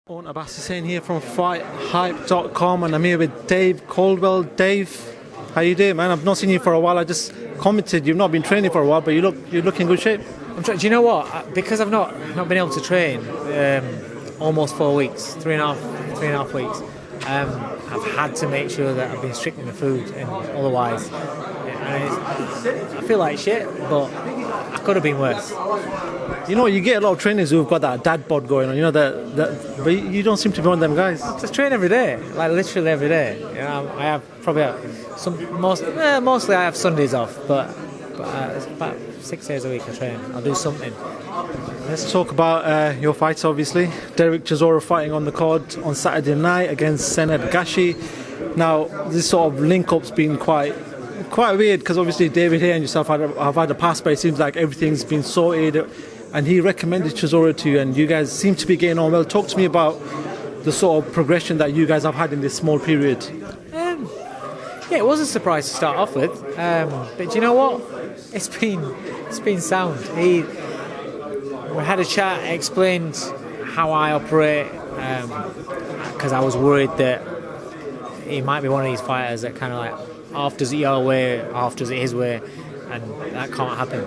Owen Abbas Hussain here from FightHype.com, and I'm here with Dave Coldwell. Dave, how you doing, man? I've not seen you for a while. I just commented you've not been training for a while, but you look in good shape. Do you know what? Because I've not been able to train almost 4 weeks, three and a half weeks. I've had to make sure that I've been strict with my food, and otherwise, I feel like shit. But I could have been worse. You know, you get a lot of trainers who've got that dad bod going on. You know but you don't seem to be one of them guys. I just train every day, like literally every day. You know, I have probably mostly I have Sundays off, but it's about 6 days a week I train. I'll do something. Let's talk about your fights, obviously. Derek Chisora fighting on the card on Saturday night against Senad Gashi. Now, this sort of link-up's been quite weird, because obviously David here and yourself have had a pass, but it seems like everything's been sorted, and he recommended Chisora to you, and you guys seem to be getting on well. Talk to me about the sort of progression that you guys have had in this small period. Yeah, it was a surprise to start off with, but do you know what? It's been sound. We had a chat, explained how I operate, because I was worried that he might be one of these fighters that kind of like half does it your way, half does it his way, and that can't happen.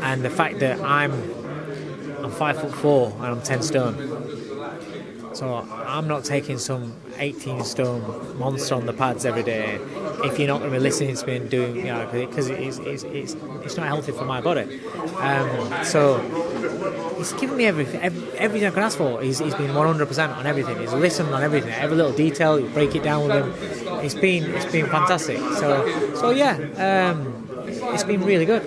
And the fact that I'm 5'4" and I'm 10 stone, so I'm not taking some 18 stone monster on the pads every day if you're not going to be listening to me and doing, you know, because it's not healthy for my body. So he's given me everything I can ask for. He's been 100% on everything. He's listened on everything, every little detail. You break it down with him. It's been fantastic. So yeah, it's been really good.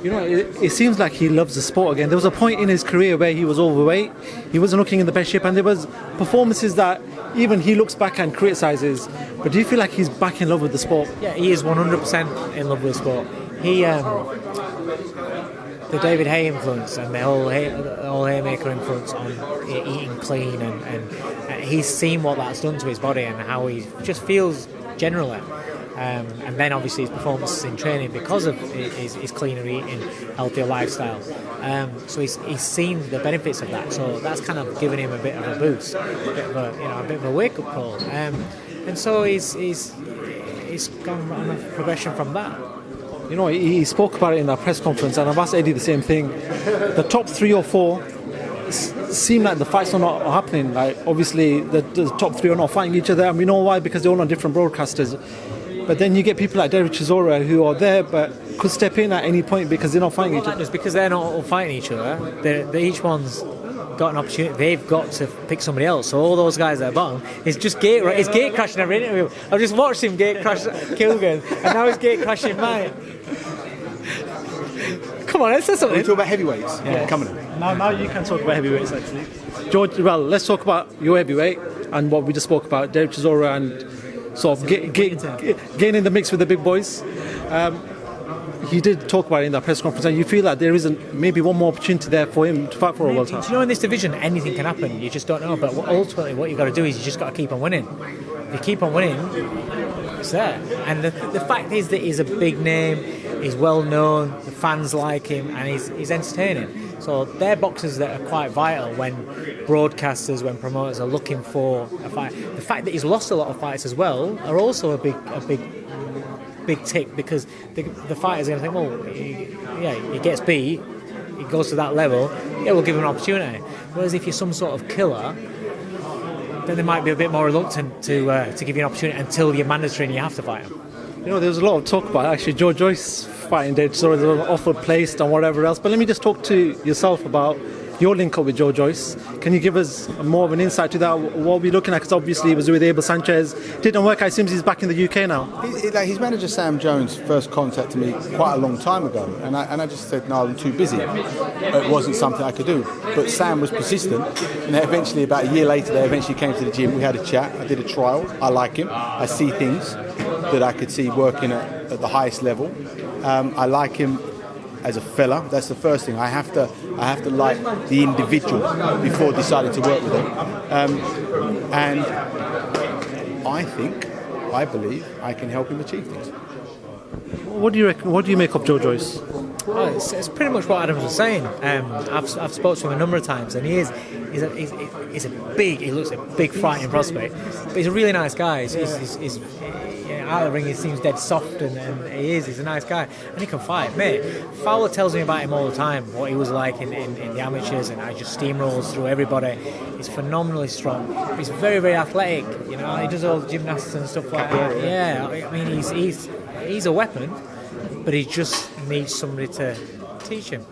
You know, it seems like he loves the sport again. There was a point in his career where he was overweight, he wasn't looking in the best shape, and there was performances that even he looks back and criticises. But do you feel like he's back in love with the sport? Yeah, he is 100% in love with the sport. He, the David Hay influence and the whole Haymaker influence on eating clean, and he's seen what that's done to his body and how he just feels generally. And then obviously his performances in training because of his cleaner eating, healthier lifestyle. So he's seen the benefits of that. So that's kind of given him a bit of a boost, a bit of a wake up call. And so he's gone on a progression from that. You know, he spoke about it in that press conference, and I've asked Eddie the same thing. The top 3 or 4 seem like the fights are not happening. Like, obviously the top 3 are not fighting each other, and we know why, because they're all on different broadcasters. But then you get people like Derek Chisora who are there but could step in at any point because they're not fighting each other. Just because they're not all fighting each other, they each one's got an opportunity. They've got to pick somebody else. So all those guys at the bottom, it's gate crashing every interview. I've just watched him gate crash Kilgan, and now he's gate crashing mine. Come on, let's say something. We talk about heavyweights. Yeah. Coming in. Now you can talk about heavyweights, actually. George, well, let's talk about your heavyweight and what we just spoke about, Derek Chisora, and sort of getting in the mix with the big boys. He did talk about it in that press conference, and you feel like there isn't maybe one more opportunity there for him to fight for a world title. You know, in this division, anything can happen. You just don't know. But ultimately, what you've got to do is you just got to keep on winning. If you keep on winning, it's there. And the fact is that he's a big name, he's well known, the fans like him, and he's entertaining. So they're boxers that are quite vital when broadcasters, when promoters are looking for a fight. The fact that he's lost a lot of fights as well are also a big tick, because the fighters are going to think, well, he gets beat, he goes to that level, yeah, we'll give him an opportunity. Whereas if you're some sort of killer, then they might be a bit more reluctant to give you an opportunity until you're mandatory and you have to fight him. You know, there was a lot of talk about actually Joyce fighting Derek Chisora, there was an offer placed and whatever else. But let me just talk to yourself about your link up with Joyce. Can you give us more of an insight to that? What are we looking at? Because obviously he was with Abel Sanchez. Didn't work. I assume he's back in the UK now. His manager Sam Jones first contacted me quite a long time ago, and I just said, no, I'm too busy. It wasn't something I could do. But Sam was persistent, and eventually, about a year later, they eventually came to the gym. We had a chat. I did a trial. I like him. I see things that I could see working at the highest level. I like him as a fella. That's the first thing. I have to like the individual before deciding to work with him. And I believe I can help him achieve things. What do you reckon? What do you make of Joyce? Oh, it's pretty much what Adams was saying. I've spoken to him a number of times, and he's a big frightening prospect, but he's a really nice guy. He's out of the ring, he seems dead soft, and he's a nice guy, and he can fight. Mate, Fowler tells me about him all the time, what he was like in the amateurs, and I just steamrolls through everybody. He's phenomenally strong. He's very, very athletic. You know, he does all the gymnastics and stuff like that. Yeah, I mean, he's a weapon, but he just needs somebody to teach him.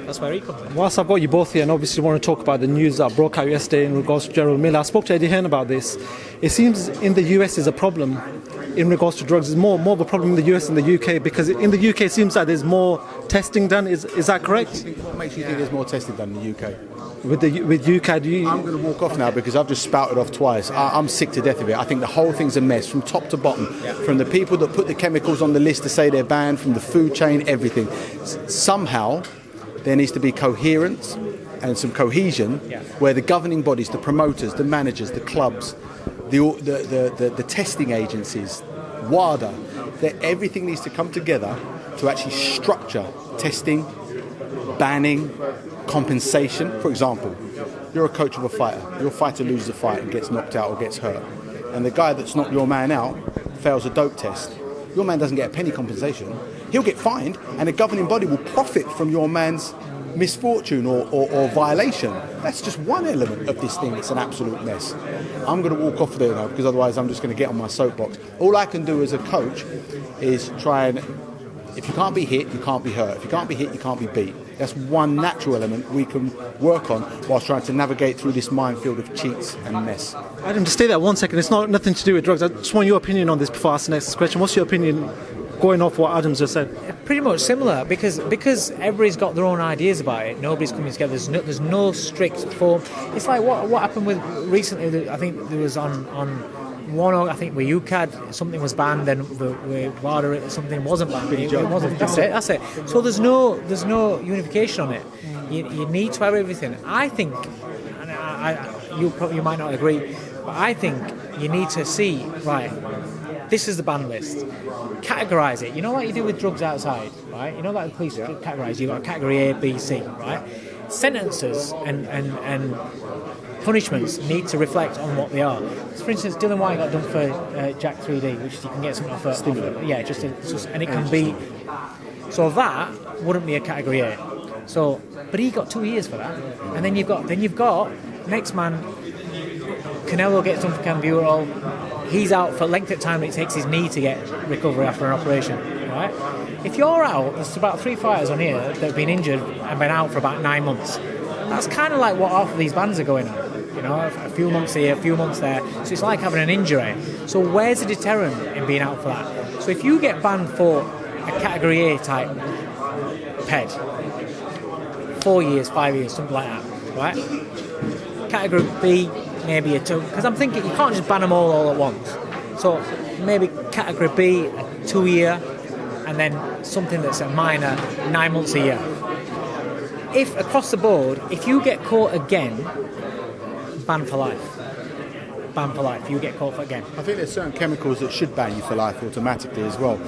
That's where he comes in. Whilst I've got you both here, and obviously want to talk about the news that broke out yesterday in regards to Jarrell Miller, I spoke to Eddie Hearn about this. It seems in the US is a problem in regards to drugs. It's more of a problem in the US than the UK, because in the UK it seems like there's more testing done. Is that correct? What makes you think there's more testing done in the UK? With UK, I'm going to walk off now because I've just spouted off twice. I'm sick to death of it. I think the whole thing's a mess from top to bottom. From the people that put the chemicals on the list to say they're banned, from the food chain, everything. Somehow there needs to be coherence and some cohesion where the governing bodies, the promoters, the managers, the clubs, the testing agencies, WADA, that everything needs to come together to actually structure testing, banning, compensation. For example, you're a coach of a fighter. Your fighter loses a fight and gets knocked out or gets hurt, and the guy that's knocked your man out fails a dope test. Your man doesn't get a penny compensation. He'll get fined, and the governing body will profit from your man's misfortune or violation. That's just one element of this thing. It's an absolute mess. I'm going to walk off there now, because otherwise I'm just going to get on my soapbox. All I can do as a coach is try and, if you can't be hit, you can't be hurt. If you can't be hit, you can't be beat. That's one natural element we can work on whilst trying to navigate through this minefield of cheats and mess. Adam, just stay there 1 second. It's nothing to do with drugs. I just want your opinion on this before I ask the next question. What's your opinion going off what Adams just said? Pretty much similar, because everybody's got their own ideas about it. Nobody's coming together. There's no strict form. It's like what happened with recently. I think there was on one. I think with UCAD something was banned, and with WADA something wasn't banned. It wasn't. That's it. So there's no unification on it. You need to have everything. I think, and you might not agree, but I think you need to see, right, this is the ban list. Categorise it. You know, like you do with drugs outside, right? You know, like the police categorise. You've got category A, B, C, right? Sentences and punishments need to reflect on what they are. So for instance, Dylan White got done for Jack 3D, which you can get something off and it can be. So that wouldn't be a category A. So, but he got 2 years for that, and then you've got next man. Canelo gets done for Cambural. He's out for length of time it takes his knee to get recovery after an operation, right? If you're out, there's about 3 fighters on here that have been injured and been out for about 9 months. That's kind of like what half of these bans are going on. You know, a few months here, a few months there. So it's like having an injury. So where's the deterrent in being out for that? So if you get banned for a category A type PED, 4 years, 5 years, something like that, right? Category B, maybe a 2, because I'm thinking you can't just ban them all at once. So maybe category B, a 2 year, and then something that's a minor, 9 months a year. If across the board, if you get caught again, ban for life. Ban for life. You get caught for again. I think there's certain chemicals that should ban you for life automatically as well.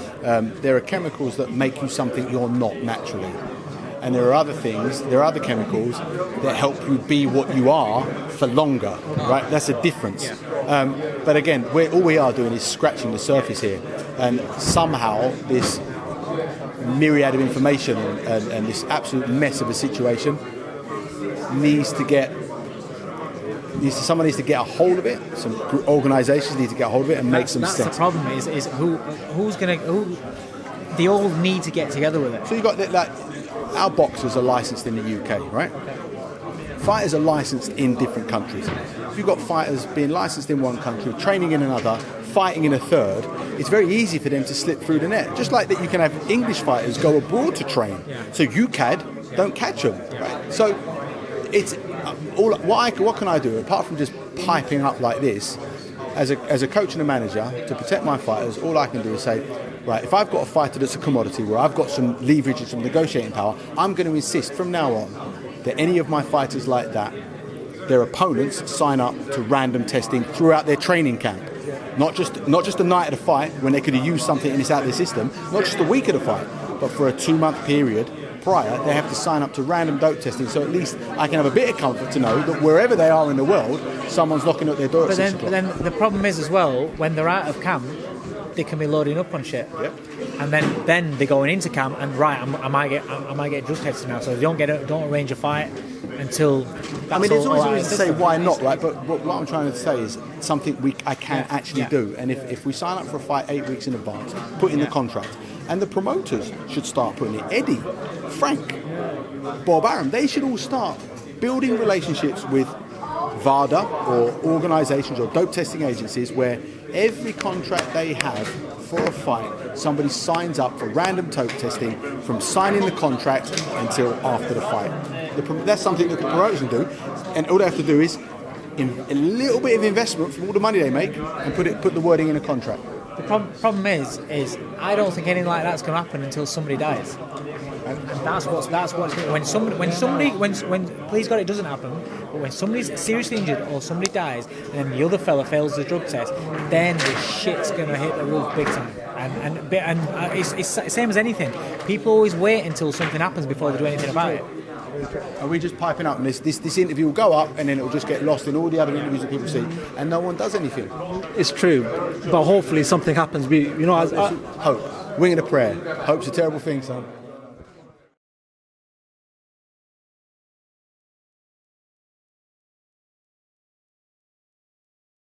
There are chemicals that make you something you're not naturally. And there are other things, there are other chemicals that help you be what you are for longer, right? That's a difference. But again, all we are doing is scratching the surface here. And somehow this myriad of information and this absolute mess of a situation someone needs to get a hold of it. Some organisations need to get a hold of it and make some sense. That's the problem is who's going to... They all need to get together with it. So you've got like... Our boxers are licensed in the UK, right? Fighters are licensed in different countries. If you've got fighters being licensed in one country, training in another, fighting in a third, it's very easy for them to slip through the net. Just like that you can have English fighters go abroad to train. So UCAD don't catch them, right? So it's what can I do apart from just piping up like this? As a coach and a manager, to protect my fighters, all I can do is say, right, if I've got a fighter that's a commodity where I've got some leverage and some negotiating power, I'm going to insist from now on that any of my fighters like that, their opponents sign up to random testing throughout their training camp. Not just the night of the fight when they could have used something and it's out of their system, not just the week of the fight, but for a 2-month period prior, they have to sign up to random dope testing. So at least I can have a bit of comfort to know that wherever they are in the world, someone's knocking at their door at 6 o'clock. But then the problem is as well, when they're out of camp, they can be loading up on shit. Yep. And then they're going into camp and I might get drug tested now. So don't arrange a fight until. That's there's always all a reason to say why not, right? But what I'm trying to say is something I can actually do. And if we sign up for a fight 8 weeks in advance, put in the contract, and the promoters should start putting it. Eddie, Frank, Bob Arum, they should all start building relationships with VADA or organisations or dope testing agencies where every contract they have for a fight, somebody signs up for random dope testing from signing the contract until after the fight. That's something that the promoters can do, and all they have to do is a little bit of investment from all the money they make and put the wording in a contract. The problem is I don't think anything like that's going to happen until somebody dies. And that's what's when please God it doesn't happen, but when somebody's seriously injured or somebody dies and then the other fella fails the drug test, then the shit's gonna hit the roof big time. And it's the same as anything. People always wait until something happens before they do anything about it. Are we just piping up? And this interview will go up, and then it will just get lost in all the other interviews that people see, and no one does anything. It's true, but hopefully something happens. Hope, wing and a prayer. Hope's a terrible thing, son.